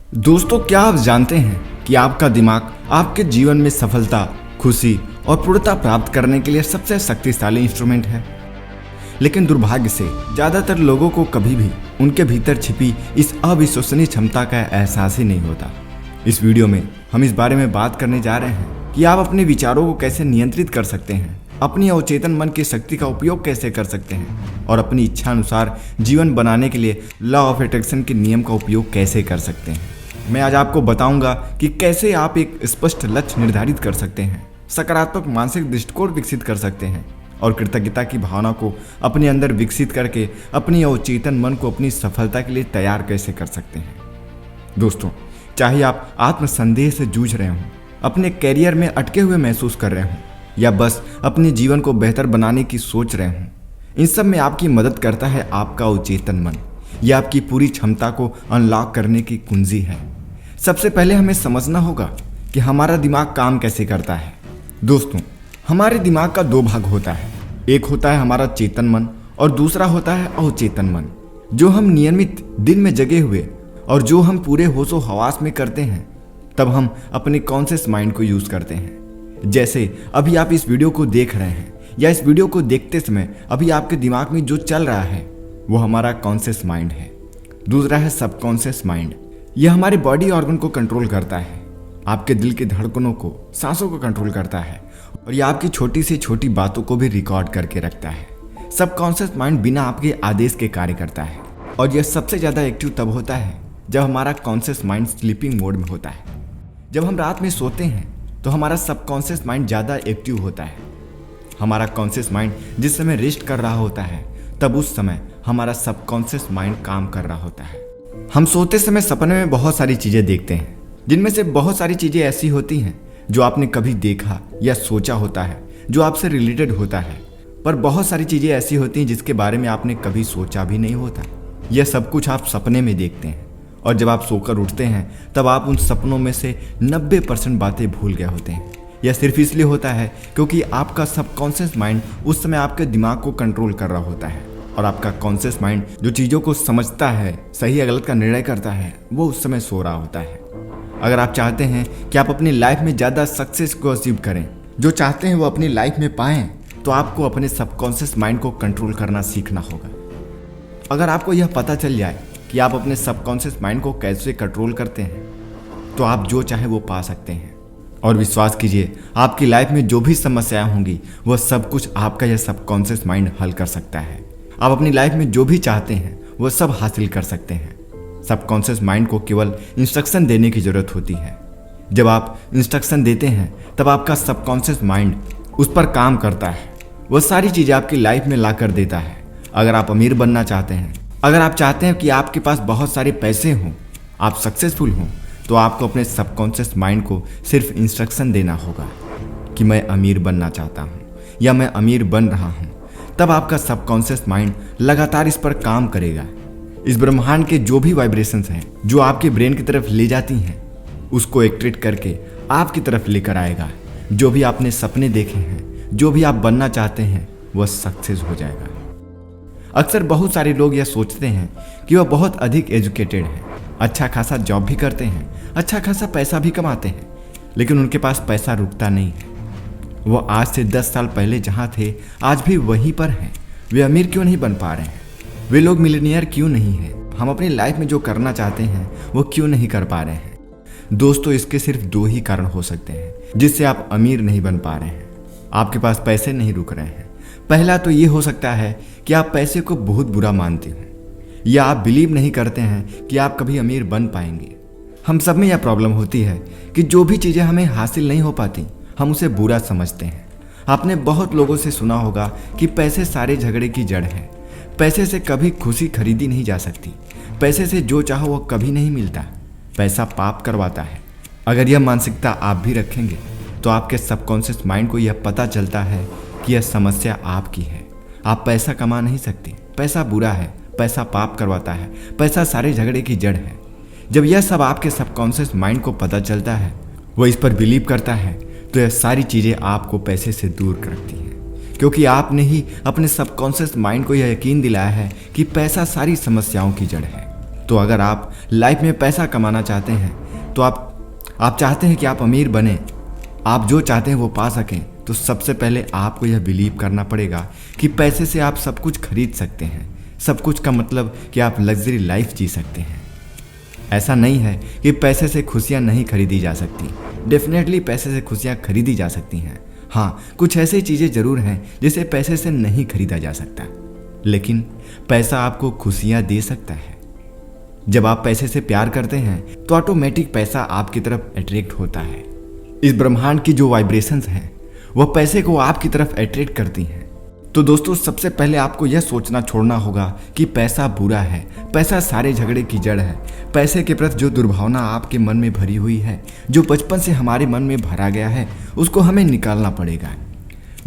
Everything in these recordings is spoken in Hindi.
दोस्तों, क्या आप जानते हैं कि आपका दिमाग आपके जीवन में सफलता, खुशी और पूर्णता प्राप्त करने के लिए सबसे शक्तिशाली इंस्ट्रूमेंट है। लेकिन दुर्भाग्य से ज्यादातर लोगों को कभी भी उनके भीतर छिपी इस अविश्वसनीय क्षमता का एहसास ही नहीं होता। इस वीडियो में हम इस बारे में बात करने जा रहे हैं कि आप अपने विचारों को कैसे नियंत्रित कर सकते हैं, अपनी अवचेतन मन की शक्ति का उपयोग कैसे कर सकते हैं और अपनी इच्छा अनुसार जीवन बनाने के लिए लॉ ऑफ अट्रैक्शन के नियम का उपयोग कैसे कर सकते हैं। मैं आज आपको बताऊंगा कि कैसे आप एक स्पष्ट लक्ष्य निर्धारित कर सकते हैं, सकारात्मक मानसिक दृष्टिकोण विकसित कर सकते हैं और कृतज्ञता की भावना को अपने अंदर विकसित करके अपनी अवचेतन मन को अपनी सफलता के लिए तैयार कैसे कर सकते हैं। दोस्तों, चाहे आप आत्मसंदेह से जूझ रहे हों, अपने कैरियर में अटके हुए महसूस कर रहे हों या बस अपने जीवन को बेहतर बनाने की सोच रहे हों, इन सब में आपकी मदद करता है आपका अवचेतन मन। यह आपकी पूरी क्षमता को अनलॉक करने की कुंजी है। सबसे पहले हमें समझना होगा कि हमारा दिमाग काम कैसे करता है। दोस्तों, हमारे दिमाग का दो भाग होता है। एक होता है हमारा चेतन मन और दूसरा होता है अवचेतन मन, जो हम नियमित दिन में जगे हुए और जो हम पूरे होशो हवास में करते हैं तब हम अपने कॉन्शियस माइंड को यूज करते हैं। जैसे अभी आप इस वीडियो को देख रहे हैं या इस वीडियो को देखते समय अभी आपके दिमाग में जो चल रहा है वो हमारा कॉन्शियस माइंड है। दूसरा है सबकॉन्शियस माइंड। यह हमारे बॉडी ऑर्गन को कंट्रोल करता है, आपके दिल की धड़कनों को, सांसों को कंट्रोल करता है और यह आपकी छोटी से छोटी बातों को भी रिकॉर्ड करके रखता है। सबकॉन्शियस माइंड बिना आपके आदेश के कार्य करता है और यह सबसे ज़्यादा एक्टिव तब होता है जब हमारा कॉन्शियस माइंड स्लीपिंग मोड में होता है। जब हम रात में सोते हैं तो हमारा सबकॉन्शियस माइंड ज़्यादा एक्टिव होता है। हमारा कॉन्शियस माइंड जिस समय रेस्ट कर रहा होता है तब उस समय हमारा सबकॉन्शियस माइंड काम कर रहा होता है। हम सोते समय सपने में बहुत सारी चीज़ें देखते हैं, जिनमें से बहुत सारी चीज़ें ऐसी होती हैं जो आपने कभी देखा या सोचा होता है, जो आपसे रिलेटेड होता है, पर बहुत सारी चीज़ें ऐसी होती हैं जिसके बारे में आपने कभी सोचा भी नहीं होता। यह सब कुछ आप सपने में देखते हैं और जब आप सोकर उठते हैं तब आप उन सपनों में से 90% बातें भूल गए होते हैं। यह सिर्फ इसलिए होता है क्योंकि आपका सबकॉन्शियस माइंड उस समय आपके दिमाग को कंट्रोल कर रहा होता है और आपका कॉन्शियस माइंड जो चीज़ों को समझता है, सही या गलत का निर्णय करता है, वो उस समय सो रहा होता है। अगर आप चाहते हैं कि आप अपनी लाइफ में ज़्यादा सक्सेस को अचीव करें, जो चाहते हैं वो अपनी लाइफ में पाएं, तो आपको अपने सबकॉन्शियस माइंड को कंट्रोल करना सीखना होगा। अगर आपको यह पता चल जाए कि आप अपने सबकॉन्शियस माइंड को कैसे कंट्रोल करते हैं तो आप जो चाहे वो पा सकते हैं। और विश्वास कीजिए, आपकी लाइफ में जो भी समस्याएं होंगी वह सब कुछ आपका यह सबकॉन्शियस माइंड हल कर सकता है। आप अपनी लाइफ में जो भी चाहते हैं वह सब हासिल कर सकते हैं। सबकॉन्शियस माइंड को केवल इंस्ट्रक्शन देने की जरूरत होती है। जब आप इंस्ट्रक्शन देते हैं तब आपका सबकॉन्शियस माइंड उस पर काम करता है, वह सारी चीज़ें आपकी लाइफ में ला कर देता है। अगर आप अमीर बनना चाहते हैं, अगर आप चाहते हैं कि आपके पास बहुत सारे पैसे हों, आप सक्सेसफुल हों, तो आपको अपने सबकॉन्शियस माइंड को सिर्फ इंस्ट्रक्शन देना होगा कि मैं अमीर बनना चाहता हूँ या मैं अमीर बन रहा हूँ। तब आपका सबकॉन्शियस माइंड लगातार इस पर काम करेगा। इस ब्रह्मांड के जो भी वाइब्रेशंस हैं जो आपके ब्रेन की तरफ ले जाती हैं, उसको एक्ट्रेट करके आपकी तरफ लेकर आएगा। जो भी आपने सपने देखे हैं, जो भी आप बनना चाहते हैं, वह सक्सेस हो जाएगा। अक्सर बहुत सारे लोग यह सोचते हैं कि वह बहुत अधिक एजुकेटेड हैं, अच्छा खासा जॉब भी करते हैं, अच्छा खासा पैसा भी कमाते हैं, लेकिन उनके पास पैसा रुकता नहीं है। वो आज से 10 साल पहले जहाँ थे आज भी वहीं पर हैं। वे अमीर क्यों नहीं बन पा रहे हैं? वे लोग मिलियनियर क्यों नहीं हैं? हम अपनी लाइफ में जो करना चाहते हैं वो क्यों नहीं कर पा रहे हैं? दोस्तों, इसके सिर्फ 2 ही कारण हो सकते हैं जिससे आप अमीर नहीं बन पा रहे हैं। आपके पास पैसे नहीं रुक रहे हैं। पहला तो ये हो सकता है कि आप पैसे को बहुत बुरा मानते हैं या आप बिलीव नहीं करते हैं कि आप कभी अमीर बन पाएंगे। हम सब में यह प्रॉब्लम होती है कि जो भी चीज़ें हमें हासिल नहीं हो पाती हम उसे बुरा समझते हैं। आपने बहुत लोगों से सुना होगा कि पैसे सारे झगड़े की जड़ है। पैसे से कभी खुशी खरीदी नहीं जा सकती। पैसे से जो चाहो वो कभी नहीं मिलता। पैसा पाप करवाता है। अगर यह मानसिकता आप भी रखेंगे तो आपके सबकॉन्शियस माइंड को यह पता चलता है कि यह समस्या आपकी है। आप पैसा कमा नहीं सकते, पैसा बुरा है, पैसा पाप करवाता है, पैसा सारे झगड़े की जड़ है। जब यह सब आपके सबकॉन्शियस माइंड को पता चलता है, वह इस पर बिलीव करता है, तो यह सारी चीज़ें आपको पैसे से दूर रखती हैं, क्योंकि आपने ही अपने सबकॉन्शियस माइंड को यह यकीन दिलाया है कि पैसा सारी समस्याओं की जड़ है। तो अगर आप लाइफ में पैसा कमाना चाहते हैं, तो आप चाहते हैं कि आप अमीर बने, आप जो चाहते हैं वो पा सकें, तो सबसे पहले आपको यह बिलीव करना पड़ेगा कि पैसे से आप सब कुछ खरीद सकते हैं। सब कुछ का मतलब कि आप लग्जरी लाइफ जी सकते हैं। ऐसा नहीं है कि पैसे से खुशियां नहीं खरीदी जा सकती। डेफिनेटली पैसे से खुशियां खरीदी जा सकती हैं। हाँ, कुछ ऐसी चीज़ें ज़रूर हैं जिसे पैसे से नहीं खरीदा जा सकता, लेकिन पैसा आपको खुशियां दे सकता है। जब आप पैसे से प्यार करते हैं तो ऑटोमेटिक पैसा आपकी तरफ अट्रैक्ट होता है। इस ब्रह्मांड की जो वाइब्रेशंस हैं वह पैसे को आपकी तरफ अट्रैक्ट करती हैं। तो दोस्तों, सबसे पहले आपको यह सोचना छोड़ना होगा कि पैसा बुरा है, पैसा सारे झगड़े की जड़ है। पैसे के प्रति जो दुर्भावना आपके मन में भरी हुई है, जो बचपन से हमारे मन में भरा गया है, उसको हमें निकालना पड़ेगा।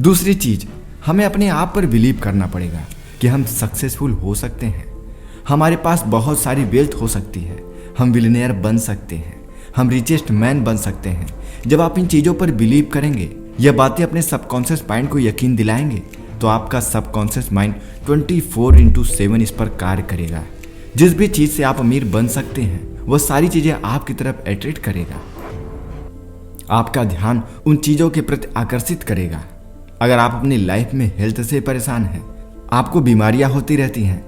दूसरी चीज़, हमें अपने आप पर बिलीव करना पड़ेगा कि हम सक्सेसफुल हो सकते हैं। हमारे पास बहुत सारी वेल्थ हो सकती है, हम बिलियनियर बन सकते हैं, हम रिचेस्ट मैन बन सकते हैं। जब आप इन चीज़ों पर बिलीव करेंगे, यह बातें अपने सबकॉन्शियस माइंड को यकीन दिलाएंगे, तो आपका सबकॉन्शियस माइंड 24/7 इस पर कार्य करेगा। जिस भी चीज़ से आप अमीर बन सकते हैं, वह सारी चीज़ें आपकी तरफ अट्रैक्ट करेगा। आपका ध्यान उन चीज़ों के प्रति आकर्षित करेगा। अगर आप अपनी लाइफ में हेल्थ से परेशान हैं, आपको बीमारियां होती रहती हैं,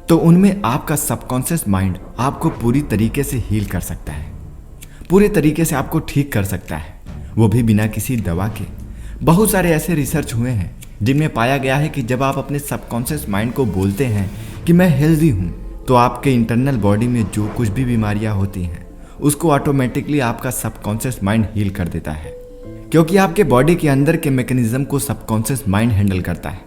तो उनमें आपका सबकॉन्शियस माइंड आपको पूरी तरीके से हील कर सकता है, पूरे तरीके से आपको ठीक कर सकता है, वो भी बिना किसी दवा के। बहुत सारे ऐसे रिसर्च हुए हैं जिनमें पाया गया है कि जब आप अपने सबकॉन्शियस माइंड को बोलते हैं कि मैं हेल्दी हूँ, तो आपके इंटरनल बॉडी में जो कुछ भी बीमारियाँ होती हैं उसको ऑटोमेटिकली आपका सबकॉन्शियस माइंड हील कर देता है, क्योंकि आपके बॉडी के अंदर के मैकेनिज्म को सबकॉन्शियस माइंड हैंडल करता है।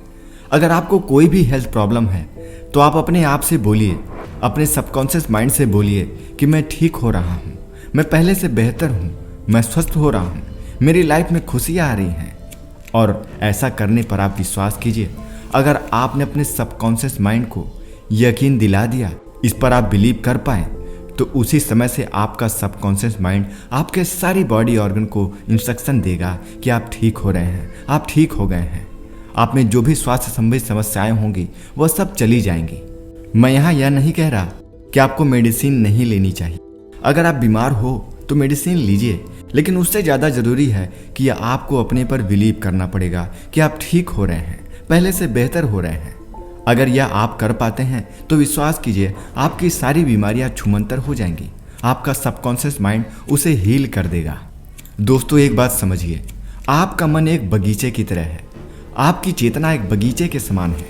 अगर आपको कोई भी हेल्थ प्रॉब्लम है तो आप अपने आप से बोलिए, अपने सबकॉन्शियस माइंड से बोलिए कि मैं ठीक हो रहा हूँ, मैं पहले से बेहतर हूँ, मैं स्वस्थ हो रहा हूँ, मेरी लाइफ में खुशियाँ आ रही हैं। और ऐसा करने पर आप विश्वास कीजिए, अगर आपने अपने सबकॉन्शियस माइंड को यकीन दिला दिया, इस पर आप बिलीव कर पाए, तो उसी समय से आपका सबकॉन्शियस माइंड आपके सारी बॉडी ऑर्गन को इंस्ट्रक्शन देगा कि आप ठीक हो रहे हैं, आप ठीक हो गए हैं। आप में जो भी स्वास्थ्य संबंधी समस्याएं होंगी वह सब चली जाएंगी। मैं यहाँ यह नहीं कह रहा कि आपको मेडिसिन नहीं लेनी चाहिए। अगर आप बीमार हो तो मेडिसिन लीजिए, लेकिन उससे ज़्यादा ज़रूरी है कि आपको अपने पर बिलीव करना पड़ेगा कि आप ठीक हो रहे हैं, पहले से बेहतर हो रहे हैं। अगर यह आप कर पाते हैं तो विश्वास कीजिए, आपकी सारी बीमारियां छूमंतर हो जाएंगी। आपका सबकॉन्शियस माइंड उसे हील कर देगा। दोस्तों, एक बात समझिए, आपका मन एक बगीचे की तरह है, आपकी चेतना एक बगीचे के समान है।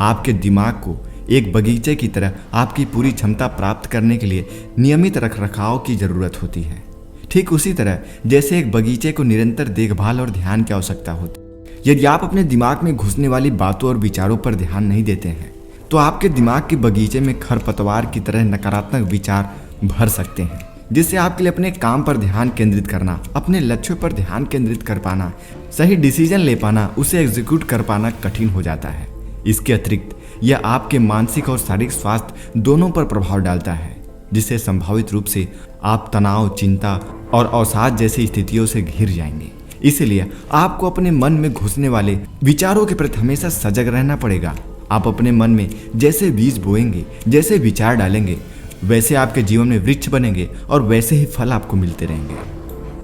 आपके दिमाग को एक बगीचे की तरह आपकी पूरी क्षमता प्राप्त करने के लिए नियमित रखरखाव की जरूरत होती है। ठीक उसी तरह जैसे एक बगीचे को निरंतर देखभाल और ध्यान की आवश्यकता होती है। यदि आप अपने दिमाग में घुसने वाली बातों और विचारों पर ध्यान नहीं देते हैं, तो आपके दिमाग के बगीचे में खरपतवार की तरह नकारात्मक विचार भर सकते हैं, जिससे आपके लिए अपने काम पर ध्यान केंद्रित करना, अपने लक्ष्यों पर ध्यान केंद्रित कर पाना, सही डिसीजन ले पाना, उसे एग्जीक्यूट कर पाना कठिन हो जाता है। इसके अतिरिक्त यह आपके मानसिक और शारीरिक स्वास्थ्य दोनों पर प्रभाव डालता है, जिससे संभावित रूप से आप तनाव, चिंता और अवसाद जैसी स्थितियों से घिर जाएंगे। इसलिए आपको अपने मन में घुसने वाले विचारों के प्रति हमेशा सजग रहना पड़ेगा। आप अपने मन में जैसे बीज बोएंगे, जैसे विचार डालेंगे, वैसे आपके जीवन में वृक्ष बनेंगे और वैसे ही फल आपको मिलते रहेंगे।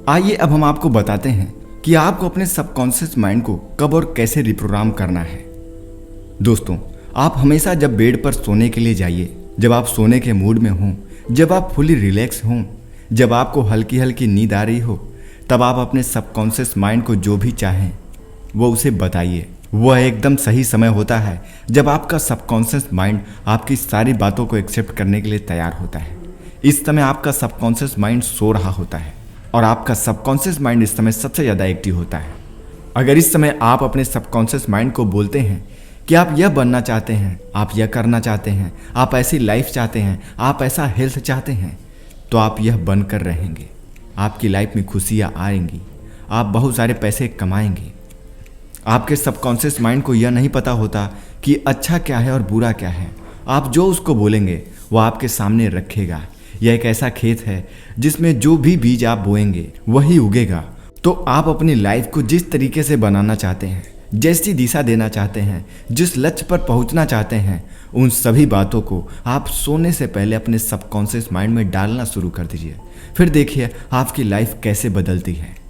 आइए अब हम आपको बताते हैं कि आपको अपने सबकॉन्शियस माइंड को कब और कैसे रिप्रोग्राम करना है। दोस्तों, आप हमेशा जब बेड पर सोने के लिए जाइए, जब आप सोने के मूड में हों, जब आप फुली रिलैक्स हों, जब आपको हल्की हल्की नींद आ रही हो, तब आप अपने सबकॉन्शियस माइंड को जो भी चाहें वो उसे बताइए। वह एकदम सही समय होता है जब आपका सबकॉन्शियस माइंड आपकी सारी बातों को एक्सेप्ट करने के लिए तैयार होता है। इस समय आपका सबकॉन्शियस माइंड सो रहा होता है और आपका सबकॉन्शियस माइंड इस समय सबसे ज़्यादा एक्टिव होता है। अगर इस समय आप अपने सबकॉन्शियस माइंड को बोलते हैं कि आप यह बनना चाहते हैं, आप यह करना चाहते हैं, आप ऐसी लाइफ चाहते हैं, आप ऐसा हेल्थ चाहते हैं, तो आप यह बनकर रहेंगे। आपकी लाइफ में खुशियाँ आएंगी, आप बहुत सारे पैसे कमाएंगे। आपके सबकॉन्शियस माइंड को यह नहीं पता होता कि अच्छा क्या है और बुरा क्या है। आप जो उसको बोलेंगे वो आपके सामने रखेगा। यह एक ऐसा खेत है जिसमें जो भी बीज आप बोएंगे वही उगेगा। तो आप अपनी लाइफ को जिस तरीके से बनाना चाहते हैं, जैसी दिशा देना चाहते हैं, जिस लक्ष्य पर पहुंचना चाहते हैं, उन सभी बातों को आप सोने से पहले अपने सबकॉन्शियस माइंड में डालना शुरू कर दीजिए। फिर देखिए आपकी लाइफ कैसे बदलती है।